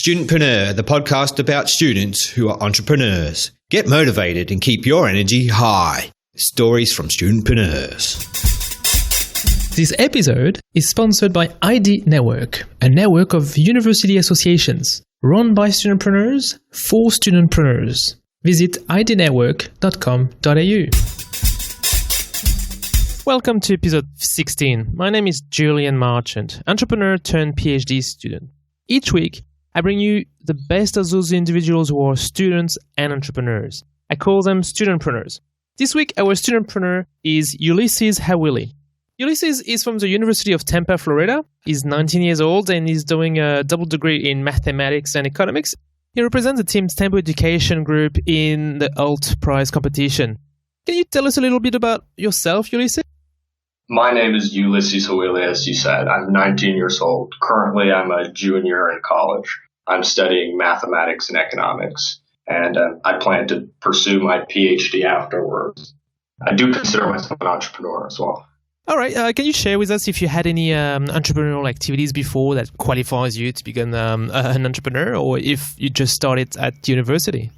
StudentPreneur, the podcast about students who are entrepreneurs. Get motivated and keep your energy high. Stories from studentpreneurs. This episode is sponsored by ID Network, a network of university associations run by studentpreneurs for studentpreneurs. Visit idnetwork.com.au. Welcome to episode 16. My name is Julian Marchant, entrepreneur turned PhD student. Each week, I bring you the best of those individuals who are students and entrepreneurs. I call them studentpreneurs. This week, our studentpreneur is Ulixes Hawili. Ulixes is from the University of Tempa, Florida. He's 19 years old and he's doing a double degree in mathematics and economics. He represents the team's Tembo Education Group in the Hult prize competition. Can you tell us a little bit about yourself, Ulixes? My name is Ulixes Hawili, as you said. I'm 19 years old. Currently, I'm a junior in college. I'm studying mathematics and economics, and I plan to pursue my PhD afterwards. I do consider myself an entrepreneur as well. All right. Can you share with us if you had any entrepreneurial activities before that qualifies you to become an entrepreneur, or if you just started at university?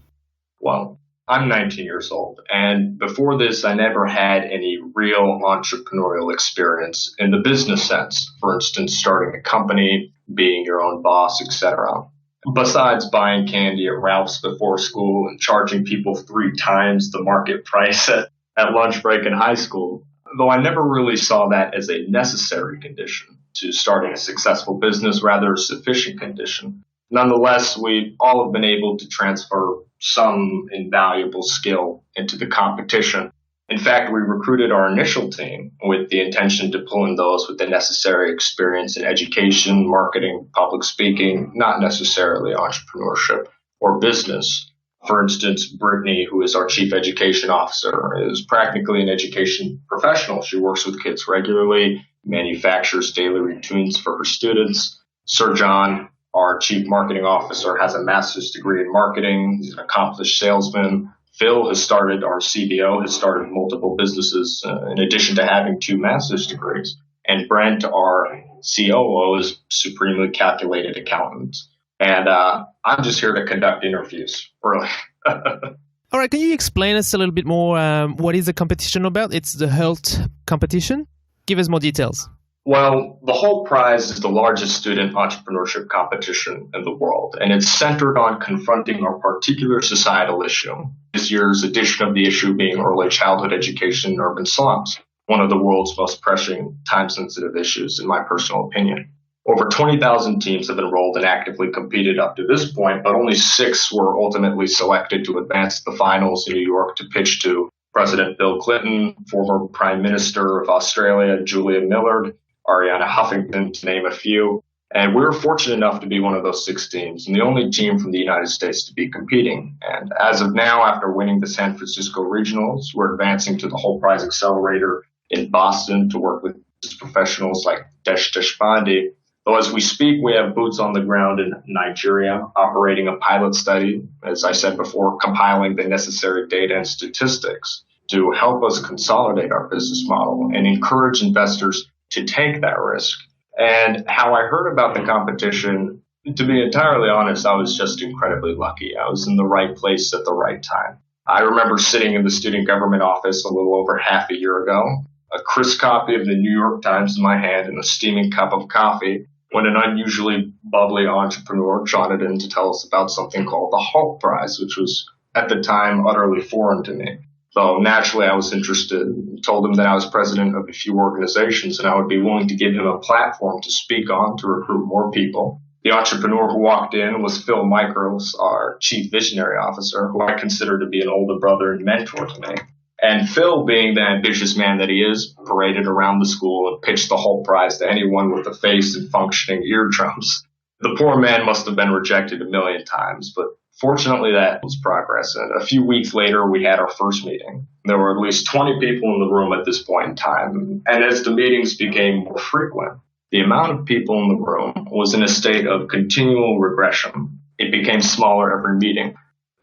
Well, I'm 19 years old, and before this, I never had any real entrepreneurial experience in the business sense. For instance, starting a company, being your own boss, etc. Besides buying candy at Ralph's before school and charging people 3 times the market price at lunch break in high school, though I never really saw that as a necessary condition to starting a successful business, rather a sufficient condition. Nonetheless, we all have been able to transfer some invaluable skill into the competition. In fact, we recruited our initial team with the intention to pull in those with the necessary experience in education, marketing, public speaking, not necessarily entrepreneurship or business. For instance, Brittany, who is our chief education officer, is practically an education professional. She works with kids regularly, manufactures daily routines for her students. Sir John, our chief marketing officer, has a master's degree in marketing. He's an accomplished salesman. Phil, our CBO, has started multiple businesses in addition to having 2 master's degrees. And Brent, our COO, is supremely calculated accountant. And I'm just here to conduct interviews, really. All right. Can you explain us a little bit more what is the competition about? It's the Hult competition. Give us more details. Well, the Hult Prize is the largest student entrepreneurship competition in the world, and it's centered on confronting a particular societal issue. This year's edition of the issue being early childhood education in urban slums, one of the world's most pressing, time-sensitive issues, in my personal opinion. Over 20,000 teams have enrolled and actively competed up to this point, but only 6 were ultimately selected to advance to the finals in New York to pitch to President Bill Clinton, former Prime Minister of Australia, Julia Millard, Ariana Huffington, to name a few. And we were fortunate enough to be one of those 6 teams and the only team from the United States to be competing. And as of now, after winning the San Francisco Regionals, we're advancing to the Hult Prize Accelerator in Boston to work with professionals like Desh Deshpande. Though as we speak, we have boots on the ground in Nigeria, operating a pilot study, as I said before, compiling the necessary data and statistics to help us consolidate our business model and encourage investors to take that risk. And how I heard about the competition, to be entirely honest, I was just incredibly lucky. I was in the right place at the right time. I remember sitting in the student government office a little over half a year ago, a crisp copy of the New York Times in my hand and a steaming cup of coffee, when an unusually bubbly entrepreneur trotted in to tell us about something called the Hult Prize, which was at the time utterly foreign to me. So naturally, I was interested, told him that I was president of a few organizations and I would be willing to give him a platform to speak on to recruit more people. The entrepreneur who walked in was Phil Micros, our chief visionary officer, who I consider to be an older brother and mentor to me. And Phil, being the ambitious man that he is, paraded around the school and pitched the Hult Prize to anyone with a face and functioning eardrums. The poor man must have been rejected a million times, but fortunately that was progress. And a few weeks later, we had our first meeting. There were at least 20 people in the room at this point in time. And as the meetings became more frequent, the amount of people in the room was in a state of continual regression. It became smaller every meeting.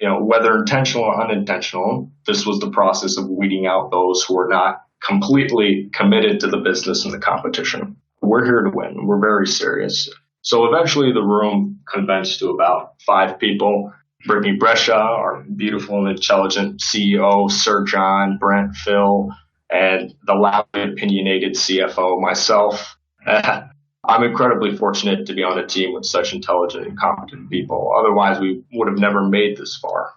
Whether intentional or unintentional, this was the process of weeding out those who were not completely committed to the business and the competition. We're here to win. We're very serious. So eventually the room condensed to about 5 people. Brittany Brescia, our beautiful and intelligent CEO, Sir John, Brent, Phil, and the loudly opinionated CFO, myself. I'm incredibly fortunate to be on a team with such intelligent and competent people. Otherwise, we would have never made this far.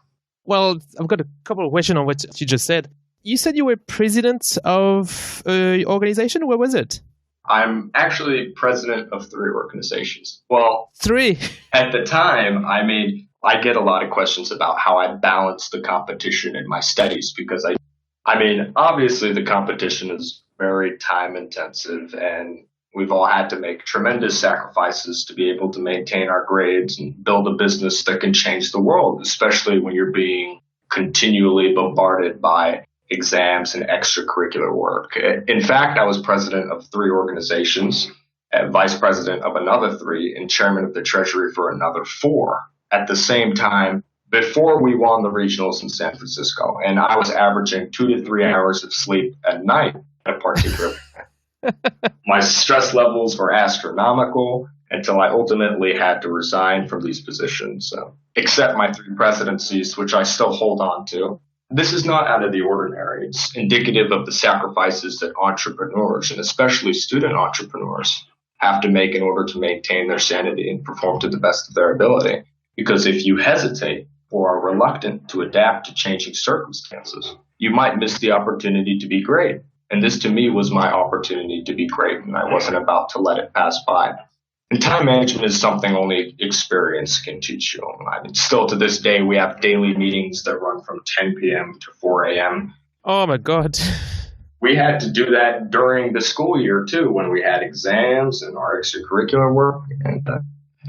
Well, I've got a couple of questions on what you just said. You said you were president of an organization. Where was it? I'm actually president of 3 organizations. Well, 3? At the time, I get a lot of questions about how I balance the competition in my studies because obviously the competition is very time intensive and we've all had to make tremendous sacrifices to be able to maintain our grades and build a business that can change the world, especially when you're being continually bombarded by exams and extracurricular work. In fact, I was president of 3 organizations, vice president of another 3, and chairman of the treasury for another 4 at the same time before we won the regionals in San Francisco. And I was averaging 2 to 3 hours of sleep at night at a particular time. My stress levels were astronomical until I ultimately had to resign from these positions, except my 3 presidencies, which I still hold on to. This is not out of the ordinary. It's indicative of the sacrifices that entrepreneurs, and especially student entrepreneurs, have to make in order to maintain their sanity and perform to the best of their ability. Because if you hesitate or are reluctant to adapt to changing circumstances, you might miss the opportunity to be great. And this to me was my opportunity to be great, and I wasn't about to let it pass by. And time management is something only experience can teach you. Still to this day, we have daily meetings that run from 10 p.m. to 4 a.m. Oh, my God. We had to do that during the school year, too, when we had exams and our extracurricular work. And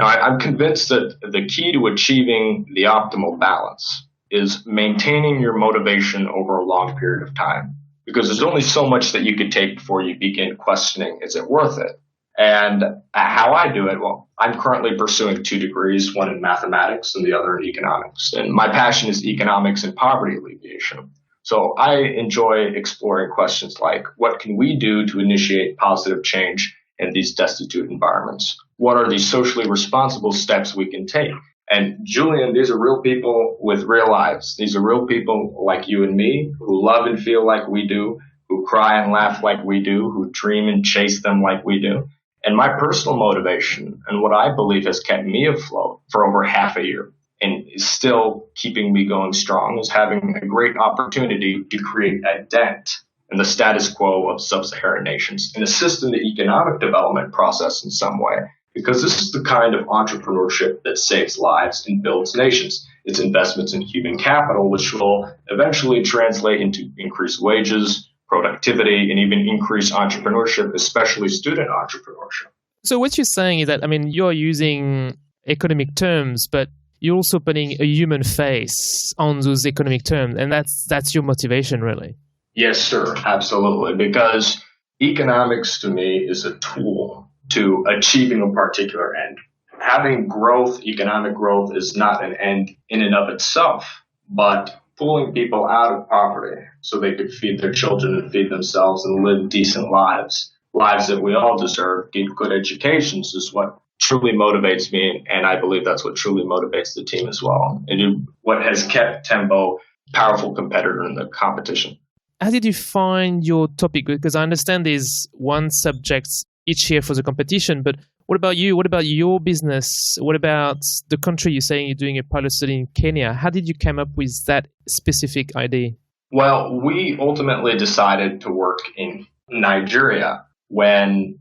I'm convinced that the key to achieving the optimal balance is maintaining your motivation over a long period of time. Because there's only so much that you could take before you begin questioning, is it worth it? And how I do it, well, I'm currently pursuing 2 degrees, one in mathematics and the other in economics. And my passion is economics and poverty alleviation. So I enjoy exploring questions like, what can we do to initiate positive change in these destitute environments? What are the socially responsible steps we can take? And Julian, these are real people with real lives. These are real people like you and me who love and feel like we do, who cry and laugh like we do, who dream and chase them like we do. And my personal motivation and what I believe has kept me afloat for over half a year and is still keeping me going strong is having a great opportunity to create a dent in the status quo of sub-Saharan nations and assist in the economic development process in some way. Because this is the kind of entrepreneurship that saves lives and builds nations. It's investments in human capital, which will eventually translate into increased wages, productivity, and even increase entrepreneurship, especially student entrepreneurship. So what you're saying is that, you're using economic terms, but you're also putting a human face on those economic terms, and that's your motivation, really. Yes, sir, absolutely. Because economics to me is a tool to achieving a particular end. Having growth, economic growth, is not an end in and of itself, but pulling people out of poverty so they could feed their children and feed themselves and live decent lives that we all deserve, get good educations is what truly motivates me, and I believe that's what truly motivates the team as well. And what has kept Tembo a powerful competitor in the competition. How did you find your topic? Because I understand there's one subject each year for the competition, but what about you? What about your business? What about the country? You're saying you're doing a pilot study in Kenya. How did you come up with that specific idea? Well, we ultimately decided to work in Nigeria when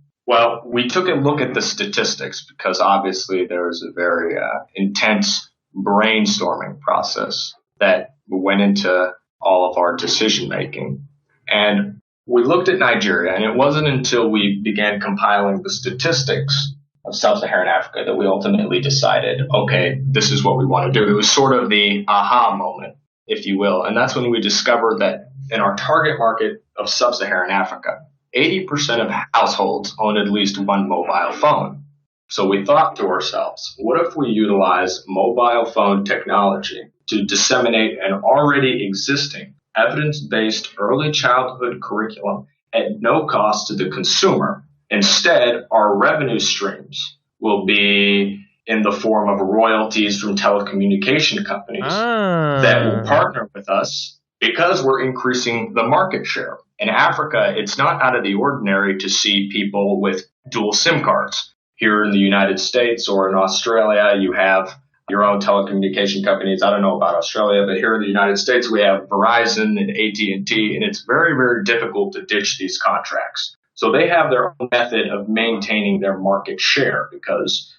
we took a look at the statistics because obviously there's a very intense brainstorming process that went into all of our decision making. And we looked at Nigeria, and it wasn't until we began compiling the statistics of sub-Saharan Africa that we ultimately decided, okay, this is what we want to do. It was sort of the aha moment, if you will. And that's when we discovered that in our target market of sub-Saharan Africa, 80% of households own at least one mobile phone. So we thought to ourselves, what if we utilize mobile phone technology to disseminate an already existing evidence-based early childhood curriculum at no cost to the consumer? Instead, our revenue streams will be in the form of royalties from telecommunication companies that will partner with us because we're increasing the market share. In Africa, it's not out of the ordinary to see people with dual SIM cards. Here in the United States or in Australia, you have your own telecommunication companies. I don't know about Australia, but here in the United States, we have Verizon and AT&T, and it's very, very difficult to ditch these contracts. So they have their own method of maintaining their market share because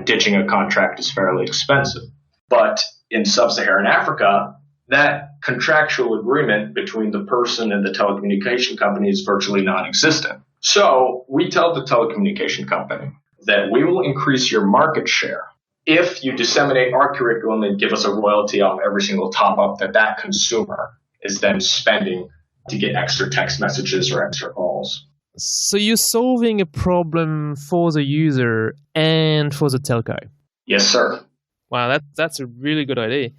ditching a contract is fairly expensive. But in sub-Saharan Africa, that contractual agreement between the person and the telecommunication company is virtually non-existent. So we tell the telecommunication company that we will increase your market share if you disseminate our curriculum and give us a royalty off every single top-up that consumer is then spending to get extra text messages or extra calls. So you're solving a problem for the user and for the telco? Yes, sir. Wow, that's a really good idea.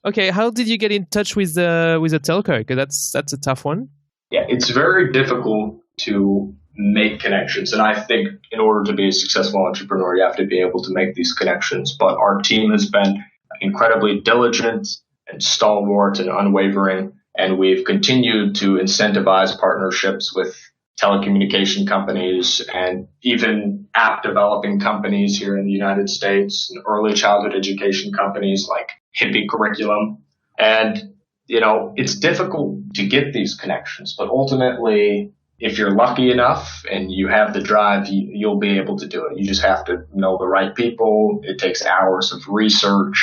Okay, how did you get in touch with the telco? Because that's a tough one. Yeah, it's very difficult to make connections. And I think in order to be a successful entrepreneur, you have to be able to make these connections. But our team has been incredibly diligent and stalwart and unwavering. And we've continued to incentivize partnerships with telecommunication companies and even app developing companies here in the United States and early childhood education companies like Hippie Curriculum. And, it's difficult to get these connections, but ultimately, if you're lucky enough and you have the drive, you'll be able to do it. You just have to know the right people. It takes hours of research,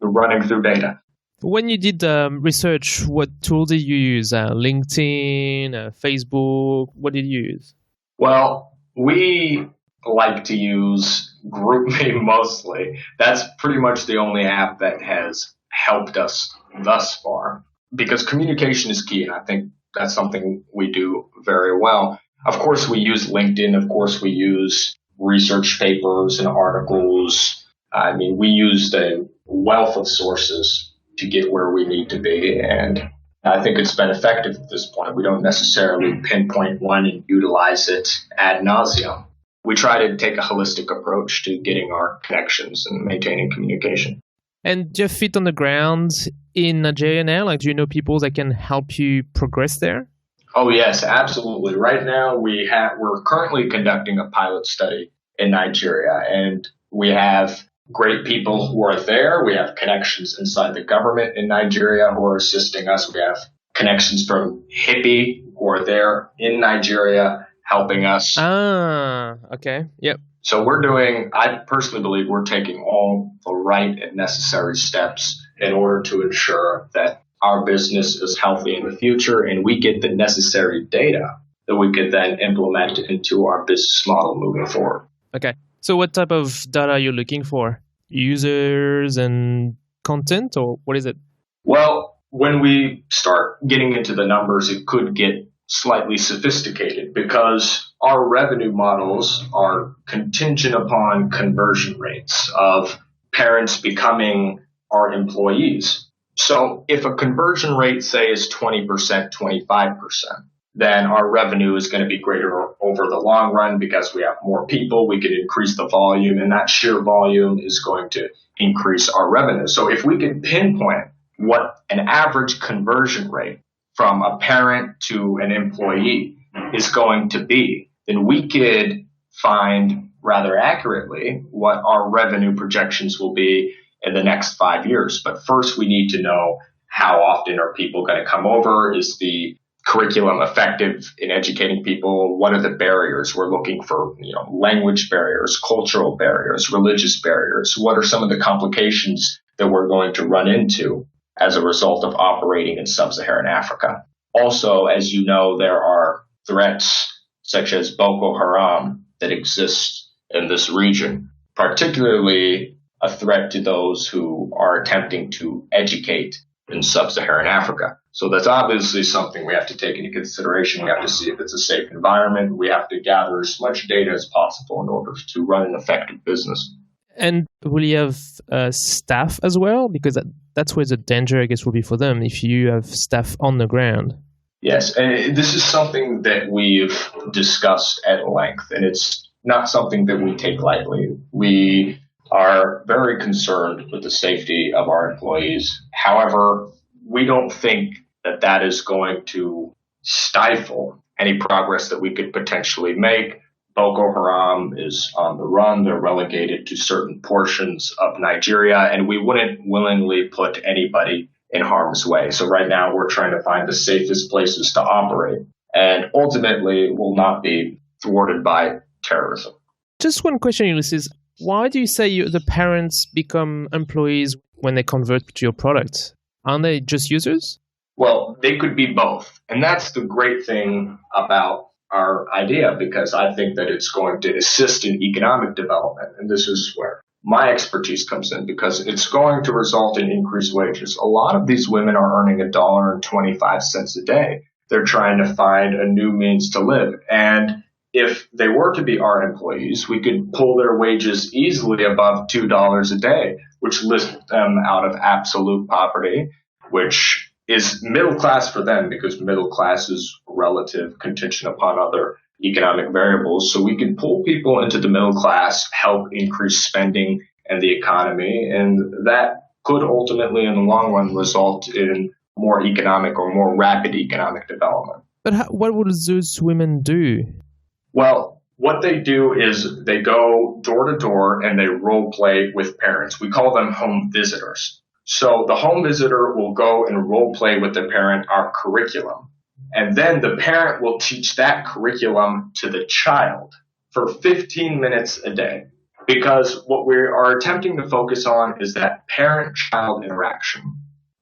running through data. When you did research, what tool did you use? LinkedIn, Facebook? What did you use? Well, we like to use GroupMe mostly. That's pretty much the only app that has helped us thus far because communication is key. And I think that's something we do very well. Of course, we use LinkedIn. Of course, we use research papers and articles. I mean, we used a wealth of sources to get where we need to be. And I think it's been effective at this point. We don't necessarily pinpoint one and utilize it ad nauseum. We try to take a holistic approach to getting our connections and maintaining communication. And do you have feet on the ground in Nigeria now? Like, do you know people that can help you progress there? Oh, yes, absolutely. Right now, we're currently conducting a pilot study in Nigeria, and we have great people who are there. We have connections inside the government in Nigeria who are assisting us. We have connections from Hippie who are there in Nigeria helping us. Okay. Yep. So I personally believe we're taking all the right and necessary steps in order to ensure that our business is healthy in the future and we get the necessary data that we could then implement into our business model moving forward. Okay. So what type of data are you looking for? Users and content, or what is it? Well, when we start getting into the numbers, it could get slightly sophisticated because our revenue models are contingent upon conversion rates of parents becoming our employees. So if a conversion rate, say, is 20%, 25%, then our revenue is going to be greater over the long run because we have more people, we can increase the volume, and that sheer volume is going to increase our revenue. So if we can pinpoint what an average conversion rate from a parent to an employee is going to be, then we could find rather accurately what our revenue projections will be in the next 5 years. But first, we need to know how often are people going to come over? Is the curriculum effective in educating people? What are the barriers we're looking for? Language barriers, cultural barriers, religious barriers. What are some of the complications that we're going to run into as a result of operating in sub-Saharan Africa? Also, as you know, there are threats such as Boko Haram that exist in this region, particularly a threat to those who are attempting to educate in sub-Saharan Africa. So that's obviously something we have to take into consideration. We have to see if it's a safe environment. We have to gather as much data as possible in order to run an effective business. And will you have staff as well? Because that's where the danger, I guess, will be for them if you have staff on the ground. Yes, and this is something that we've discussed at length, and it's not something that we take lightly. We are very concerned with the safety of our employees. However, we don't think that that is going to stifle any progress that we could potentially make. Boko Haram is on the run. They're relegated to certain portions of Nigeria, and we wouldn't willingly put anybody in harm's way. So right now we're trying to find the safest places to operate, and ultimately will not be thwarted by terrorism. Just one question, Ulysses. Why do you say the parents become employees when they convert to your product? Aren't they just users? Well, they could be both. And that's the great thing about our idea, because I think that it's going to assist in economic development. And this is where my expertise comes in, because it's going to result in increased wages. A lot of these women are earning $1.25 a day. They're trying to find a new means to live. And if they were to be our employees, we could pull their wages easily above $2 a day, which lifts them out of absolute poverty, which is middle class for them, because middle class is relative, contingent upon other economic variables. So we could pull people into the middle class, help increase spending and the economy, and that could ultimately, in the long run, result in more economic or more rapid economic development. But what would those women do? Well, what they do is they go door to door and they role play with parents. We call them home visitors. So the home visitor will go and role play with the parent our curriculum. And then the parent will teach that curriculum to the child for 15 minutes a day. Because what we are attempting to focus on is that parent-child interaction.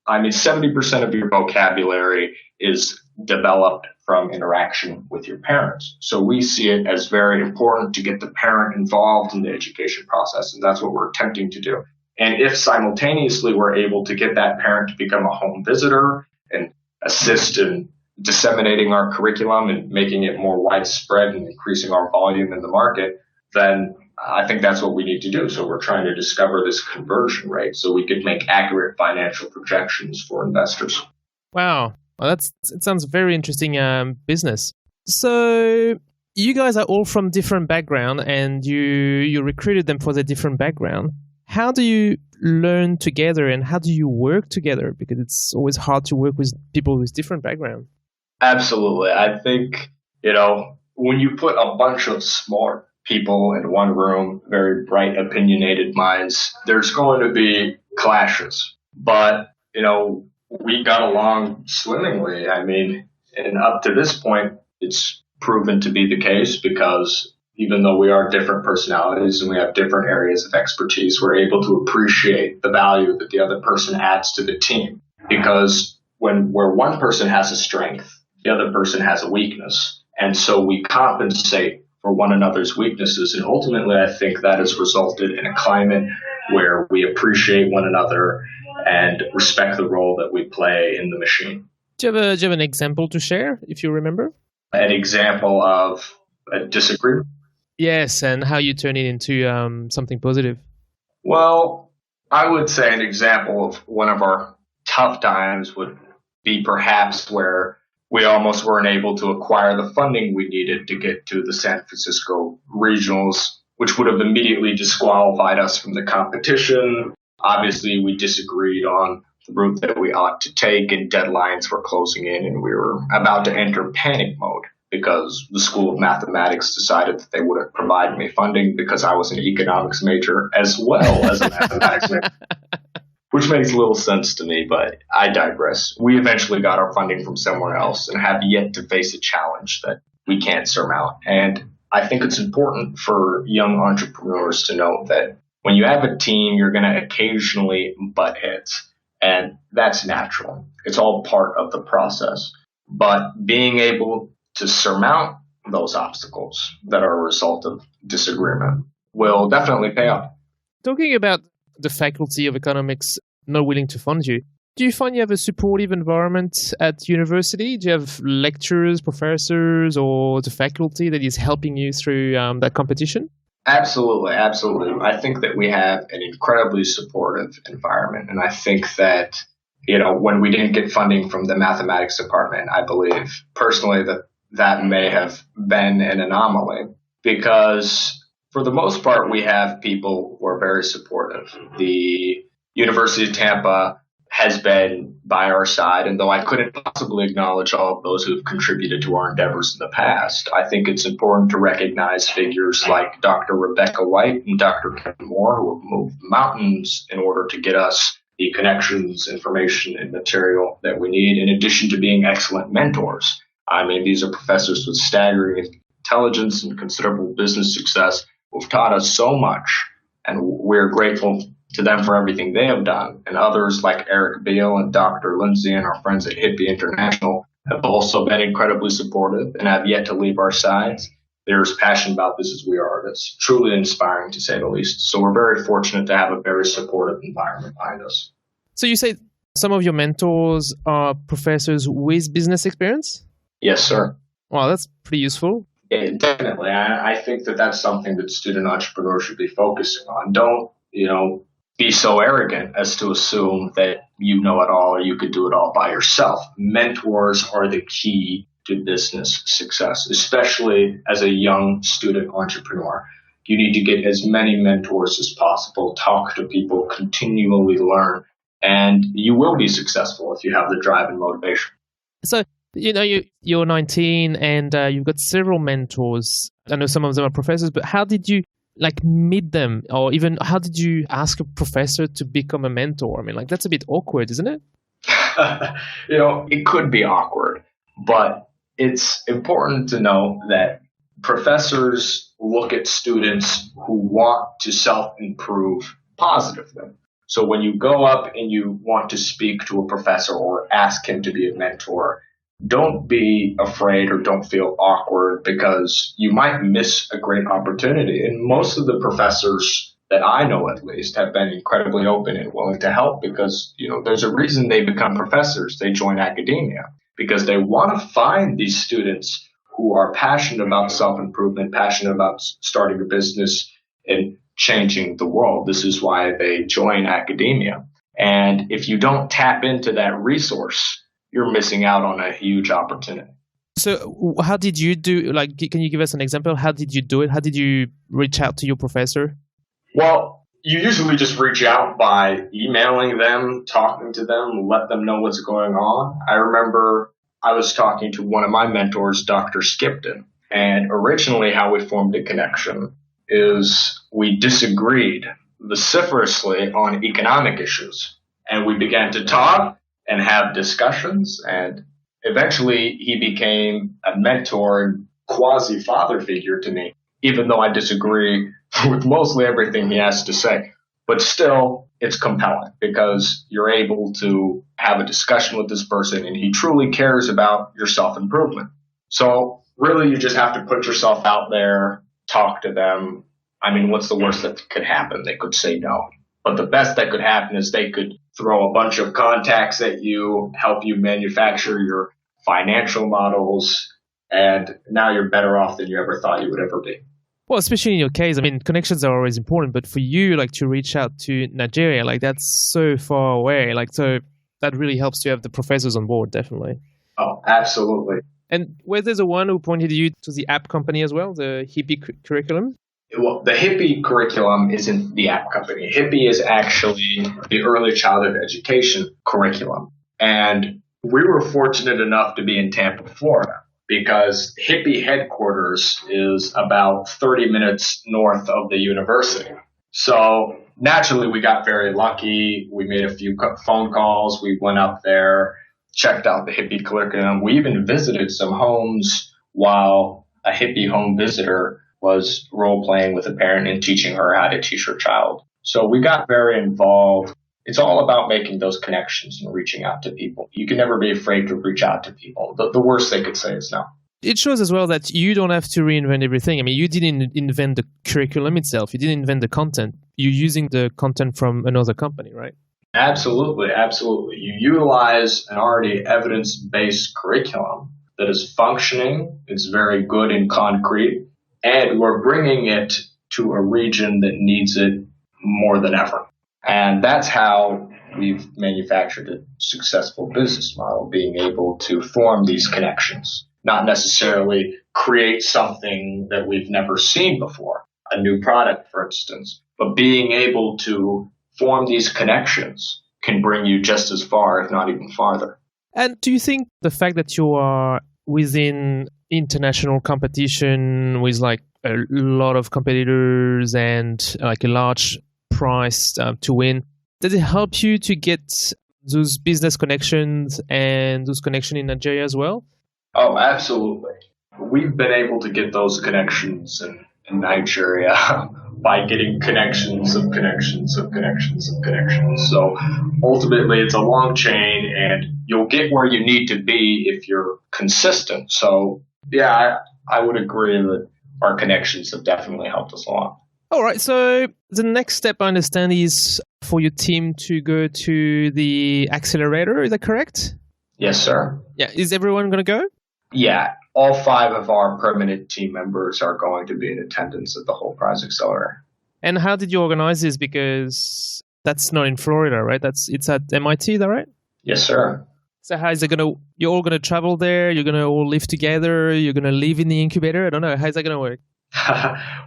I mean, 70% of your vocabulary is developed from interaction with your parents. So we see it as very important to get the parent involved in the education process, and that's what we're attempting to do. And if simultaneously we're able to get that parent to become a home visitor and assist in disseminating our curriculum and making it more widespread and increasing our volume in the market, then I think that's what we need to do. So we're trying to discover this conversion rate so we could make accurate financial projections for investors. Wow. Well, it sounds very interesting business. So you guys are all from different background, and you recruited them for their different background. How do you learn together, and how do you work together? Because it's always hard to work with people with different background. Absolutely. I think, when you put a bunch of smart people in one room, very bright, opinionated minds, there's going to be clashes. But, we got along swimmingly. I mean, and up to this point, it's proven to be the case, because even though we are different personalities and we have different areas of expertise, we're able to appreciate the value that the other person adds to the team. Because where one person has a strength, the other person has a weakness. And so we compensate for one another's weaknesses. And ultimately, I think that has resulted in a climate where we appreciate one another and respect the role that we play in the machine. Do you have an example to share, if you remember? An example of a disagreement? Yes, and how you turn it into something positive. Well, I would say an example of one of our tough times would be perhaps where we almost weren't able to acquire the funding we needed to get to the San Francisco regionals, which would have immediately disqualified us from the competition. Obviously, we disagreed on the route that we ought to take, and deadlines were closing in, and we were about to enter panic mode because the School of Mathematics decided that they wouldn't provide me funding because I was an economics major as well as a mathematics major, which makes little sense to me, but I digress. We eventually got our funding from somewhere else and have yet to face a challenge that we can't surmount. And I think it's important for young entrepreneurs to know that when you have a team, you're going to occasionally butt heads, and that's natural. It's all part of the process. But being able to surmount those obstacles that are a result of disagreement will definitely pay off. Talking about the Faculty of Economics not willing to fund you, do you find you have a supportive environment at university? Do you have lecturers, professors, or the faculty that is helping you through that competition? Absolutely. I think that we have an incredibly supportive environment. And I think that, when we didn't get funding from the mathematics department, I believe personally that may have been an anomaly, because for the most part, we have people who are very supportive. The University of Tempa has been by our side, and though I couldn't possibly acknowledge all of those who have contributed to our endeavors in the past, I think it's important to recognize figures like Dr. Rebecca White and Dr. Kevin Moore, who have moved mountains in order to get us the connections, information, and material that we need, in addition to being excellent mentors. I mean, these are professors with staggering intelligence and considerable business success who've taught us so much, and we're grateful to them for everything they have done. And others like Eric Beale and Dr. Lindsay and our friends at Hippie International have also been incredibly supportive and have yet to leave our sides. They're as passionate about this as we are. That's truly inspiring, to say the least. So we're very fortunate to have a very supportive environment behind us. So you say some of your mentors are professors with business experience? Yes, sir. Wow, that's pretty useful. Yeah, definitely. I think that that's something that student entrepreneurs should be focusing on. Don't, be so arrogant as to assume that you know it all or you could do it all by yourself. Mentors are the key to business success, especially as a young student entrepreneur. You need to get as many mentors as possible, talk to people, continually learn, and you will be successful if you have the drive and motivation. So, you're 19 and you've got several mentors. I know some of them are professors, but how did you meet them, or even how did you ask a professor to become a mentor? I mean, that's a bit awkward, isn't it? It could be awkward, but it's important to know that professors look at students who want to self-improve positively. So when you go up and you want to speak to a professor or ask him to be a mentor, don't be afraid or don't feel awkward, because you might miss a great opportunity. And most of the professors that I know, at least, have been incredibly open and willing to help, because, there's a reason they become professors. They join academia because they want to find these students who are passionate about self-improvement, passionate about starting a business and changing the world. This is why they join academia. And if you don't tap into that resource, you're missing out on a huge opportunity. So how did you do, can you give us an example? How did you do it? How did you reach out to your professor? Well, you usually just reach out by emailing them, talking to them, let them know what's going on. I remember I was talking to one of my mentors, Dr. Skipton, and originally how we formed a connection is we disagreed vociferously on economic issues, and we began to talk and have discussions, and eventually he became a mentor and quasi-father figure to me, even though I disagree with mostly everything he has to say. But still, it's compelling because you're able to have a discussion with this person and he truly cares about your self-improvement. So really, you just have to put yourself out there, talk to them. I mean, what's the worst that could happen? They could say no. But the best that could happen is they could throw a bunch of contacts at you, help you manufacture your financial models, and now you're better off than you ever thought you would ever be. Well, especially in your case, I mean, connections are always important, but for you, to reach out to Nigeria, that's so far away. So that really helps to have the professors on board, definitely. Oh, absolutely. And was there the one who pointed you to the app company as well, the Hippie curriculum? Well, the Hippie curriculum isn't the app company. Hippie is actually the early childhood education curriculum. And we were fortunate enough to be in Tampa, Florida, because Hippie headquarters is about 30 minutes north of the university. So naturally, we got very lucky. We made a few phone calls. We went up there, checked out the Hippie curriculum. We even visited some homes while a Hippie home visitor was role-playing with a parent and teaching her how to teach her child. So we got very involved. It's all about making those connections and reaching out to people. You can never be afraid to reach out to people. The worst they could say is no. It shows as well that you don't have to reinvent everything. I mean, you didn't invent the curriculum itself. You didn't invent the content. You're using the content from another company, right? Absolutely, absolutely. You utilize an already evidence-based curriculum that is functioning. It's very good and concrete. And we're bringing it to a region that needs it more than ever. And that's how we've manufactured a successful business model, being able to form these connections, not necessarily create something that we've never seen before, a new product, for instance. But being able to form these connections can bring you just as far, if not even farther. And do you think the fact that you are within international competition with like a lot of competitors and like a large prize to win, does it help you to get those business connections and those connections in Nigeria as well? Oh, absolutely. We've been able to get those connections in Nigeria by getting connections of connections of connections of connections. So ultimately, it's a long chain, and you'll get where you need to be if you're consistent. So yeah, I would agree that our connections have definitely helped us a lot. All right. So the next step, I understand, is for your team to go to the accelerator. Is that correct? Yes, sir. Yeah. Is everyone going to go? Yeah. All 5 of our permanent team members are going to be in attendance at the Hult Prize Accelerator. And how did you organize this? Because that's not in Florida, right? It's at MIT, is that right? Yes, sir. So how is it you're all going to travel there? You're going to all live together? You're going to live in the incubator? I don't know. How's that going to work?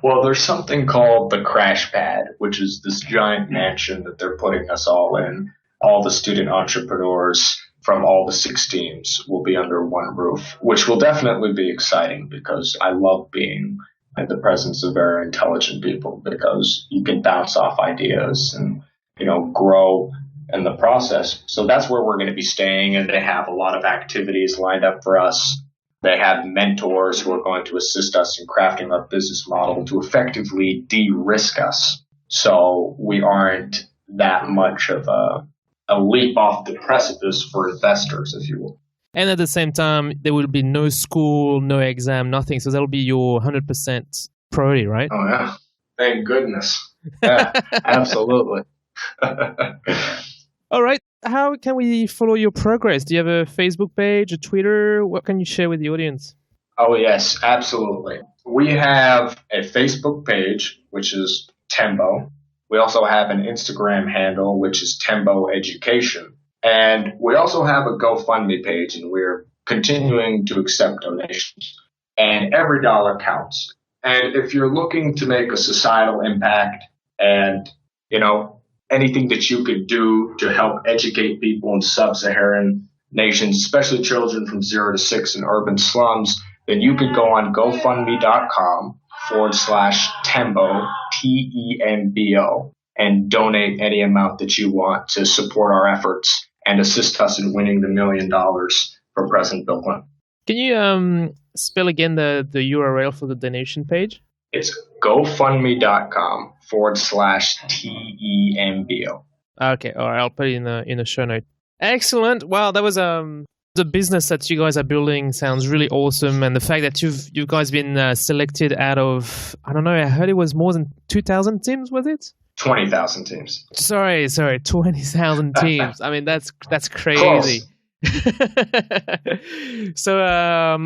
Well, there's something called the Crash Pad, which is this giant mansion that they're putting us all in. All the student entrepreneurs from all the 6 teams will be under one roof, which will definitely be exciting because I love being in the presence of very intelligent people because you can bounce off ideas and, grow in the process. So that's where we're going to be staying, and they have a lot of activities lined up for us. They have mentors who are going to assist us in crafting our business model to effectively de-risk us. So we aren't that much of a leap off the precipice for investors, if you will. And at the same time, there will be no school, no exam, nothing. So that'll be your 100% priority, right? Oh, yeah. Thank goodness. Yeah, absolutely. All right. How can we follow your progress? Do you have a Facebook page, a Twitter? What can you share with the audience? Oh, yes, absolutely. We have a Facebook page, which is Tembo. We also have an Instagram handle, which is Tembo Education. And we also have a GoFundMe page, and we're continuing to accept donations. And every dollar counts. And if you're looking to make a societal impact and, anything that you could do to help educate people in sub-Saharan nations, especially children from 0 to 6 in urban slums, then you could go on GoFundMe.com/Tembo, Tembo, and donate any amount that you want to support our efforts and assist us in winning the $1 million for President Bill Clinton. Can you spell again the URL for the donation page? It's GoFundMe.com/Tembo. Okay, all right. I'll put it in the show note. Excellent. Wow, that was the business that you guys are building sounds really awesome, and the fact that you guys been selected out of, I don't know, I heard it was more than 2,000 teams, was it? 20,000 teams. Sorry, 20,000 teams. I mean, that's crazy. So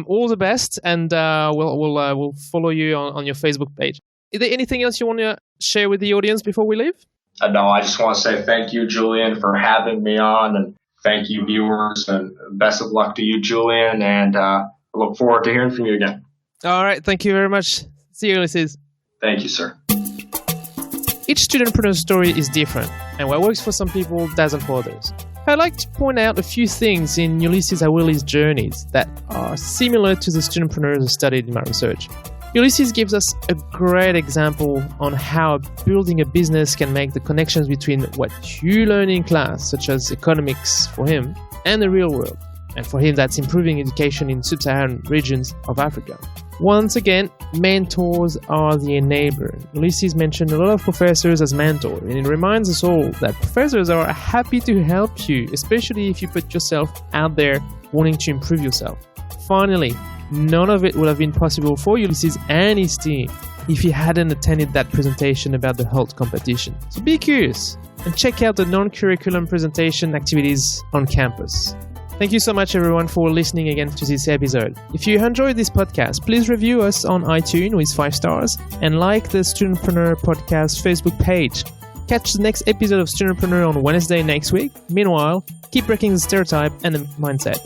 all the best, and we'll follow you on your Facebook page. Is there anything else you want to share with the audience before we leave? No, I just want to say thank you, Julian, for having me on, and thank you, viewers, and best of luck to you, Julian, and I look forward to hearing from you again. All right, thank you very much. See you, Ulysses. Thank you, sir. Each studentpreneur story is different, and what works for some people doesn't for others. I'd like to point out a few things in Ulixes Hawili's journeys that are similar to the studentpreneurs I studied in my research. Ulysses gives us a great example on how building a business can make the connections between what you learn in class, such as economics for him, and the real world. And for him, that's improving education in sub-Saharan regions of Africa. Once again, mentors are the enabler. Ulysses mentioned a lot of professors as mentors, and it reminds us all that professors are happy to help you, especially if you put yourself out there wanting to improve yourself. Finally, none of it would have been possible for Ulysses and his team if he hadn't attended that presentation about the Hult competition. So be curious and check out the non-curriculum presentation activities on campus. Thank you so much, everyone, for listening again to this episode. If you enjoyed this podcast, please review us on iTunes with 5 stars and like the StudentPreneur Podcast Facebook page. Catch the next episode of StudentPreneur on Wednesday next week. Meanwhile, keep breaking the stereotype and the mindset.